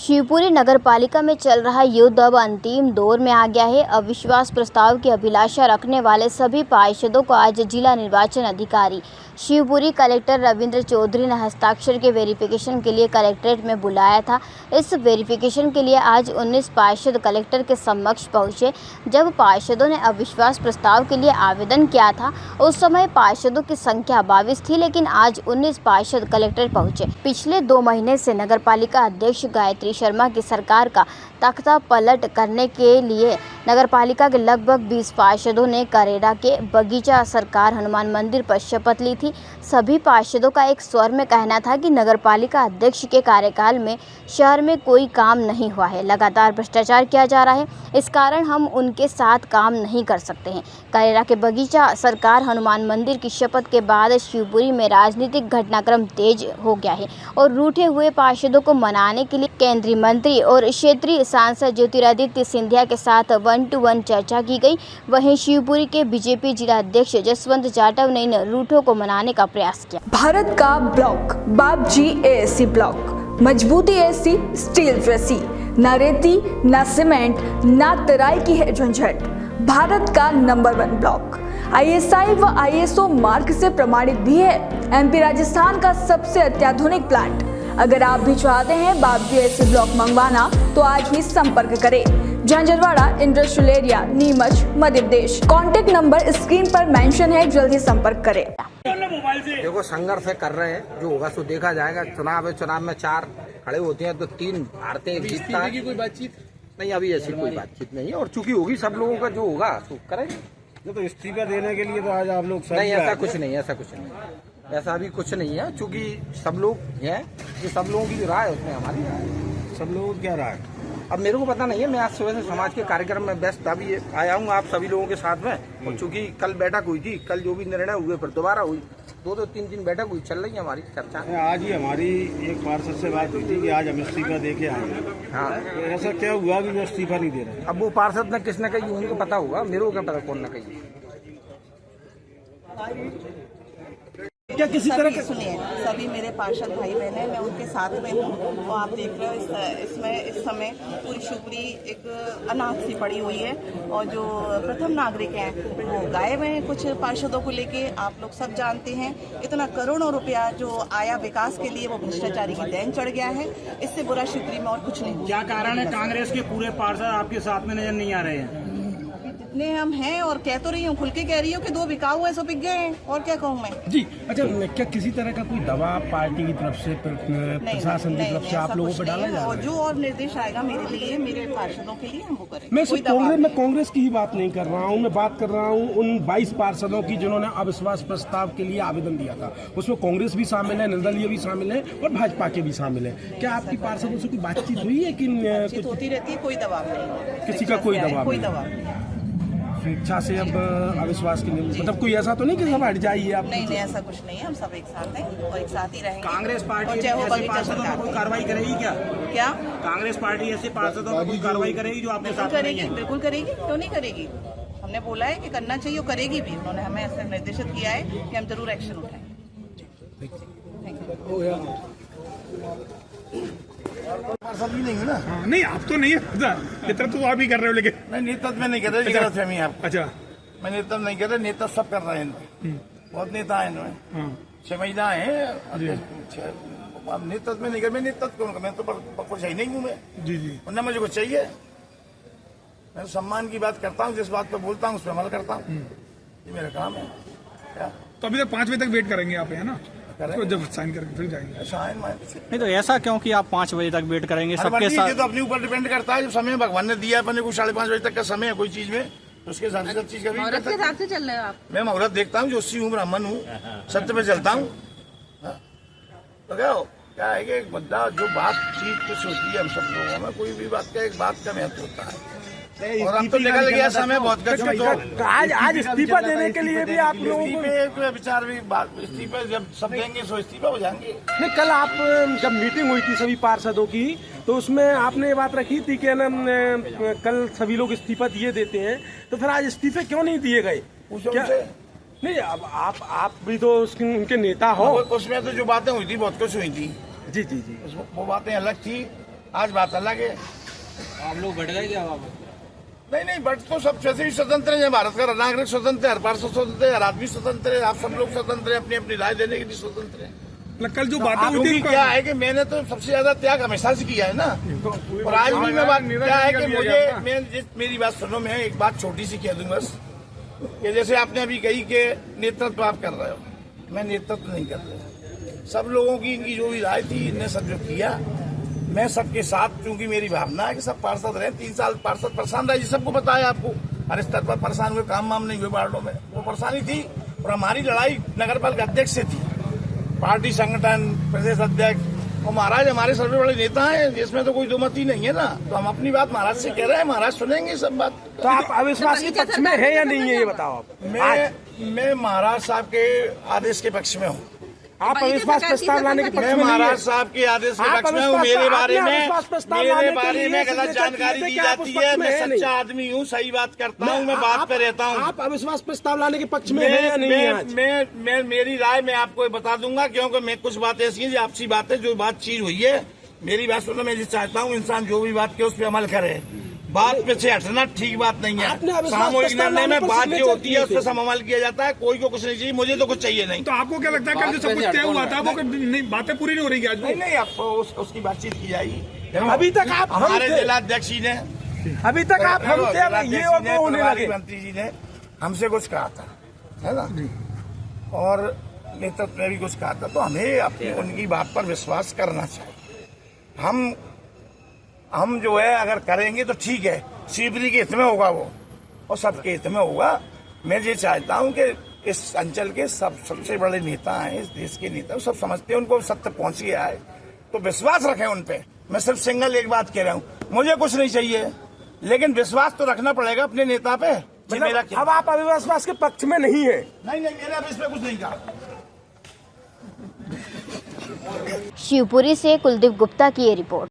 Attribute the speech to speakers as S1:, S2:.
S1: शिवपुरी नगर पालिका में चल रहा युद्ध अब अंतिम दौर में आ गया है। अविश्वास प्रस्ताव की अभिलाषा रखने वाले सभी पार्षदों को आज जिला निर्वाचन अधिकारी शिवपुरी कलेक्टर रविंद्र चौधरी ने हस्ताक्षर के वेरिफिकेशन के लिए कलेक्ट्रेट में बुलाया था। इस वेरिफिकेशन के लिए आज 19 पार्षद कलेक्टर के समक्ष पहुंचे। जब पार्षदों ने अविश्वास प्रस्ताव के लिए आवेदन किया था उस समय पार्षदों की संख्या 22 थी, लेकिन आज 19 पार्षद कलेक्टर पहुंचे। पिछले 2 महीने से नगर पालिका अध्यक्ष गायत्री शर्मा की सरकार का तख्ता पलट करने के लिए नगर पालिका के लगभग 20 पार्षदों ने करेरा के बगीचा सरकार हनुमान मंदिर पर शपथ ली थी। सभी पार्षदों का एक स्वर में कहना था कि नगर पालिका अध्यक्ष के कार्यकाल में शहर में कोई काम नहीं हुआ है, लगातार भ्रष्टाचार किया जा रहा है, इस कारण हम उनके साथ काम नहीं कर सकते हैं। करेरा के बगीचा सरकार हनुमान मंदिर की शपथ के बाद शिवपुरी में राजनीतिक घटनाक्रम तेज हो गया है और रूठे हुए पार्षदों को मनाने के लिए केंद्रीय मंत्री और क्षेत्रीय सांसद ज्योतिरादित्य सिंधिया के साथ 1-to-1 चर्चा की गई। वहीं शिवपुरी के बीजेपी जिला अध्यक्ष जसवंत जाटव ने इन रूठों को मनाने का प्रयास किया।
S2: भारत का ब्लॉक बाबजी एएससी ब्लॉक, मजबूती एसी स्टील जैसी, न रेती न सीमेंट न तराई की है झंझट। भारत का नंबर 1 ब्लॉक ISI व ISO मार्क से प्रमाणित भी है। MP राजस्थान का सबसे अत्याधुनिक प्लांट। अगर आप भी चाहते हैं बाबजी एएससी ब्लॉक मंगवाना तो आज ही संपर्क करें। Jhanjharwada industrial area, Neemuch, Madhya Pradesh. Contact number screen पर मेंशन है, जल्दी संपर्क करें।
S3: देखो, संघर्ष कर रहे हैं, जो होगा सो देखा जाएगा। चुनाव है, चुनाव में 4 खड़े होते हैं तो 3 हारते हैं, 1 जीतता है। कोई बातचीत नहीं, अभी ऐसी कोई बातचीत नहीं है और चूंकि होगी सब लोगों का जो होगा सो करेंगे।
S4: तो इस्तीफा देने के लिए तो आज आप लोग
S3: नहीं, ऐसा कुछ नहीं, ऐसा कुछ नहीं, ऐसा अभी कुछ नहीं है। चूंकि सब लोग हैं, जो सब लोगों की जो राय है उसमें हमारी राय है।
S4: सब लोगों की क्या राय?
S3: अब मेरे को पता नहीं है, मैं आज सुबह से समाज के कार्यक्रम में व्यस्त अभी आया हूँ आप सभी लोगों के साथ में। और चूंकि कल बैठक हुई थी, कल जो भी निर्णय हुए फिर दोबारा हुई, 2-3 दिन बैठक हुई, चल रही है हमारी चर्चा।
S4: आज ही हमारी एक पार्षद से बात हुई थी कि आज हम इस्तीफा दे के आए।
S3: हाँ,
S4: तो ऐसा क्या हुआ कि वो इस्तीफा नहीं दे रहे?
S3: अब वो पार्षद ने किसने कही उनको पता होगा, मेरे को क्या पता कौन न कही।
S4: क्या किसी तरह के
S5: सुनिए, सभी मेरे पार्षद भाई बहन हैं, मैं उनके साथ में हूँ। तो आप देख रहे हो इस समय पूरी शिवपुरी एक अनाथ सी पड़ी हुई है और जो प्रथम नागरिक हैं वो गायब हैं। कुछ पार्षदों को लेके आप लोग सब जानते हैं, इतना करोड़ों रुपया जो आया विकास के लिए वो भ्रष्टाचारी की देन चढ़ गया है। इससे बुरा शिवपुरी में और कुछ नहीं।
S6: क्या कारण है कांग्रेस के पूरे पार्षद आपके साथ में नजर नहीं आ रहे हैं?
S5: जितने हम हैं, और कह तो रही हूँ, खुल के कह रही हूँ कि 2 बिकाऊ है, सो बिक गए हैं, और क्या कहूँ मैं
S7: जी। अच्छा, क्या किसी तरह का कोई दबाव पार्टी की तरफ से, प्रशासन की तरफ से आप लोगों पर डाला जा रहा है?
S5: जो और निर्देश आएगा मेरे लिए, मेरे पार्षदों के लिए, हम वो करेंगे।
S7: मैं कांग्रेस की ही बात नहीं कर रहा हूँ, मैं बात कर रहा हूँ उन 22 पार्षदों की जिन्होंने अविश्वास प्रस्ताव के लिए आवेदन दिया था। उसमें कांग्रेस भी शामिल है, निर्दलीय भी शामिल है और भाजपा के भी शामिल है। क्या आपकी पार्षदों से कोई बातचीत हुई है कि
S5: बातचीत होती रहती है? कोई दबाव नहीं,
S7: किसी का कोई दबाव
S5: नहीं।
S7: स्वेच्छा से अब अविश्वास के लिए, मतलब कोई ऐसा तो नहीं कि सब हट जाइए आप?
S5: नहीं, ऐसा कुछ नहीं है, हम सब एक साथ हैं और एक साथ ही रहेंगे।
S6: कांग्रेस पार्टी ऐसे पार्षदों पर कोई कार्रवाई करेगी क्या? कांग्रेस पार्टी ऐसे पार्षदों पर कोई कार्रवाई करेगी जो आपके साथ नहीं है?
S5: बिल्कुल करेगी, क्यों नहीं करेगी। हमने बोला है कि करना चाहिए, करेगी भी। उन्होंने हमें ऐसे निर्देशित किया है कि हम जरूर एक्शन उठाएंगे।
S4: पार्षद भी नहीं है ना?
S7: नहीं, आप तो नहीं है, नेतृत्व तो आप ही कर रहे हो, लेकिन
S4: नहीं, नेतृत्व में नहीं कर रहे, गलत फहमी है आपको।
S7: अच्छा,
S4: मैं नेतृत्व नहीं कर रहा, नेता सब कर रहे हैं। बहुत नेता है इनमें, 6 महिलाएं हैं। अब नेतृत्व में नहीं कर, मैं नेतृत्व करूँगा? मैं तो कुछ ही नहीं हूँ मैं।
S7: जी।
S4: वरना मुझे कुछ चाहिए? मैं सम्मान की बात करता हूँ, जिस बात पर बोलता हूँ उस पर अमल करता हूँ, ये मेरा काम है। क्या
S7: तो अभी तक 5 बजे तक वेट करेंगे आप, है ना? तो जब साइन करके फिर जाएंगे।
S6: नहीं तो ऐसा क्यों कि आप 5 बजे तक वेट करेंगे सबके साथ?
S4: तो अपने ऊपर डिपेंड करता है। जो समय भगवान ने दिया है अपने को 5:30 बजे तक का समय है कोई चीज में, तो उसके हिसाब से सब चीज का
S5: औरत के हिसाब से चल रहे हो आप?
S4: मैं मुहूर्त देखता हूँ, जोशी हूँ, ब्राह्मण हूँ, सत्य पे चलता हूँ। तो क्या है कि एक बंदा जो बात चीज कुछ होती है, हम सब लोगों में कोई भी बात का एक बात का महत्व होता है। और अब तो निकल गया समय बहुत का।
S7: आज इस्तीफा देने के लिए भी आप लोगों
S4: को विचार भी बात, इस्तीफा जब सब देंगे सो इस्तीफा हो जाएंगे।
S7: नहीं, कल आप जब मीटिंग हुई थी सभी पार्षदों की, तो उसमें आपने ये बात रखी थी कि ना कल सभी लोग इस्तीफा दिए देते हैं, तो फिर आज इस्तीफे क्यों नहीं दिए गए? क्या नहीं, अब आप भी तो उनके नेता हो।
S4: उसमें तो जो बातें हुई थी बहुत कुछ हुई थी।
S7: जी।
S4: वो बातें अलग थी। आज बात अलग है।
S6: आप लोग बढ़ गए क्या वापस?
S4: नहीं, बट तो सब वैसे भी स्वतंत्र है। भारत का नागरिक स्वतंत्र है, हर पार्षद स्वतंत्र है, हर आदमी स्वतंत्र है, आप सब लोग स्वतंत्र है, अपनी अपनी राय देने के लिए स्वतंत्र है।
S7: कल जो बातें हुई थी
S4: क्या है कि मैंने तो सबसे ज्यादा त्याग हमेशा से किया है ना, और आज भी मैं बात क्या है कि मेरी बात सुनो, मैं एक बात छोटी सी कह दूं बस, कि जैसे आपने अभी कही कि नेतृत्व आप कर रहे हो, मैं नेतृत्व नहीं कर रहा। सब लोगों की इनकी जो भी राय थी, इनने सब जो किया, मैं सबके साथ, क्योंकि मेरी भावना है कि सब पार्षद रहे। 3 साल पार्षद परेशान रहे, सबको बताया, आपको हर स्तर पर परेशान हुए, काम वाम नहीं हुए वार्डों में, वो परेशानी थी। और हमारी लड़ाई नगर पालिका अध्यक्ष से थी, पार्टी संगठन प्रदेश अध्यक्ष, और महाराज हमारे सबसे बड़े नेता हैं, इसमें तो कोई दो मत ही नहीं है ना। तो हम अपनी बात महाराज से कह रहे हैं, महाराज सुनेंगे सब बात।
S7: तो आप अविश्वास के पक्ष में है या नहीं है, ये बताओ आप।
S4: मैं महाराज साहब के आदेश के पक्ष में हूँ।
S7: आप अविश्वास प्रस्ताव लाने के पक्ष में
S4: मैं महाराज साहब के आदेश के पक्ष में हूँ। मेरे बारे में गलत जानकारी दी जाती है। मैं सच्चा आदमी हूँ, सही बात करता हूँ, मैं बात पे रहता हूँ।
S7: आप अविश्वास प्रस्ताव लाने के पक्ष में है या नहीं है?
S4: मैं मेरी राय मैं आपको बता दूंगा, क्योंकि मैं कुछ बातें ऐसी हैं जो आपसी बातें, जो बात चीज हुई है, मेरी बात सुनो। मैं चाहता हूँ इंसान जो भी बात करे उस पर अमल करे, बात पे से हटना ठीक बात नहीं है। सामूहिक निर्णय में बात जो होती है उस पर सब अमल किया जाता है। कोई को कुछ नहीं चाहिए, मुझे तो कुछ चाहिए नहीं।
S7: तो आपको क्या लगता है कल जो सब कुछ तय हुआ था वो बातें पूरी नहीं हो रही आज?
S4: नहीं, आपको उसकी बातचीत की जाएगी।
S7: अभी तक आप
S4: हमारे जिलाध्यक्ष जी ने,
S7: अभी तक आप हम ये और वो होने लगे।
S4: मंत्री जी ने हमसे कुछ कहा था, है ना, और नेतृत्व ने भी कुछ कहा था, तो हमें अपनी उनकी बात पर विश्वास करना चाहिए। हम जो है अगर करेंगे तो ठीक है, शिवपुरी के हित में होगा वो, और सबके हित में होगा। मैं ये चाहता हूँ कि इस अंचल के सबसे बड़े नेता हैं, इस देश के नेता, सब समझते हैं, उनको सत्य पहुंच गया है, तो विश्वास रखें उन पे। मैं सिर्फ सिंगल एक बात कह रहा हूँ, मुझे कुछ नहीं चाहिए, लेकिन विश्वास तो रखना पड़ेगा अपने नेता पे। मेरा क्या?
S7: अब आप अविश्वास के पक्ष में नहीं है?
S4: नहीं, मैंने अब इसमें कुछ नहीं कहा।
S1: शिवपुरी से कुलदीप गुप्ता की ये रिपोर्ट।